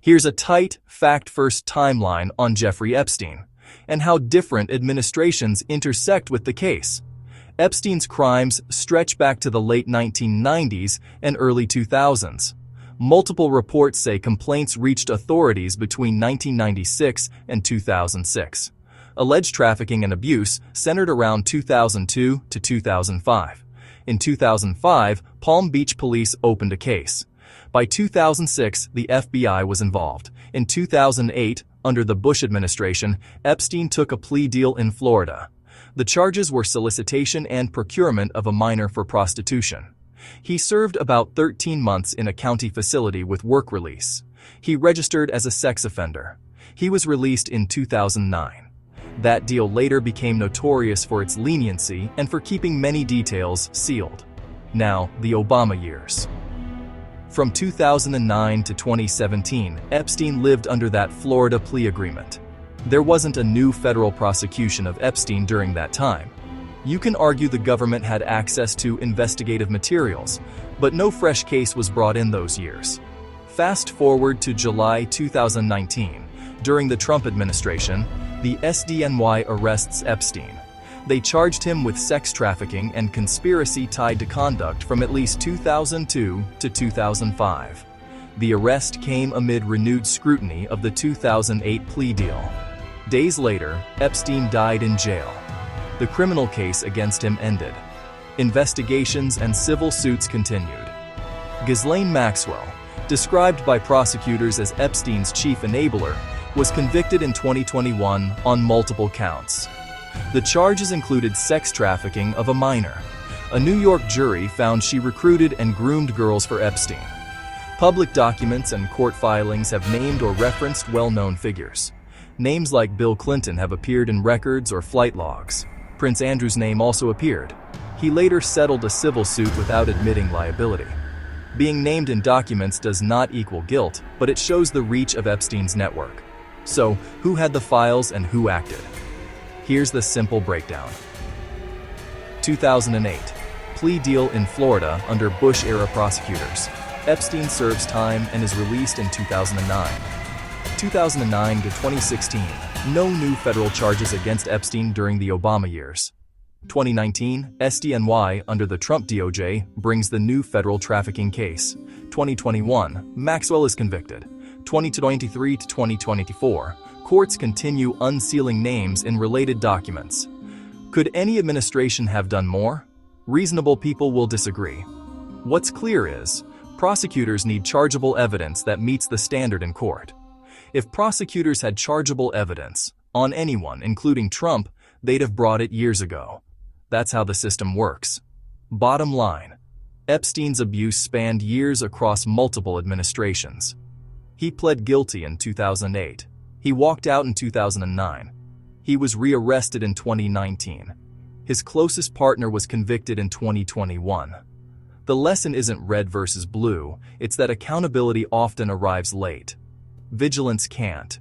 Here's a tight, fact-first timeline on Jeffrey Epstein, and how different administrations intersect with the case. Epstein's crimes stretch back to the late 1990s and early 2000s. Multiple reports say complaints reached authorities between 1996 and 2006. Alleged trafficking and abuse centered around 2002 to 2005. In 2005, Palm Beach police opened a case. By 2006, the FBI was involved. In 2008, under the Bush administration, Epstein took a plea deal in Florida. The charges were solicitation and procurement of a minor for prostitution. He served about 13 months in a county facility with work release. He registered as a sex offender. He was released in 2009. That deal later became notorious for its leniency and for keeping many details sealed. Now, the Obama years. From 2009 to 2017, Epstein lived under that Florida plea agreement. There wasn't a new federal prosecution of Epstein during that time. You can argue the government had access to investigative materials, but no fresh case was brought in those years. Fast forward to July 2019. During the Trump administration, the SDNY arrests Epstein. They charged him with sex trafficking and conspiracy tied to conduct from at least 2002 to 2005. The arrest came amid renewed scrutiny of the 2008 plea deal. Days later, Epstein died in jail. The criminal case against him ended. Investigations and civil suits continued. Ghislaine Maxwell, described by prosecutors as Epstein's chief enabler, was convicted in 2021 on multiple counts. The charges included sex trafficking of a minor. A New York jury found she recruited and groomed girls for Epstein. Public documents and court filings have named or referenced well-known figures. Names like Bill Clinton have appeared in records or flight logs. Prince Andrew's name also appeared. He later settled a civil suit without admitting liability. Being named in documents does not equal guilt, but it shows the reach of Epstein's network. So, who had the files and who acted? Here's the simple breakdown. 2008. Plea deal in Florida under Bush-era prosecutors. Epstein serves time and is released in 2009. 2009 to 2016. No new federal charges against Epstein during the Obama years. 2019, SDNY under the Trump DOJ brings the new federal trafficking case. 2021, Maxwell is convicted. 2023 to 2024, courts continue unsealing names in related documents. Could any administration have done more? Reasonable people will disagree. What's clear is, prosecutors need chargeable evidence that meets the standard in court. If prosecutors had chargeable evidence on anyone, including Trump, they'd have brought it years ago. That's how the system works. Bottom line, Epstein's abuse spanned years across multiple administrations. He pled guilty in 2008. He walked out in 2009. He was rearrested in 2019. His closest partner was convicted in 2021. The lesson isn't red versus blue, it's that accountability often arrives late. Vigilance can't.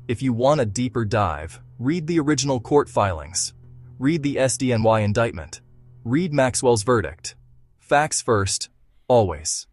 If you want a deeper dive, read the original court filings. Read the SDNY indictment. Read Maxwell's verdict. Facts first, always.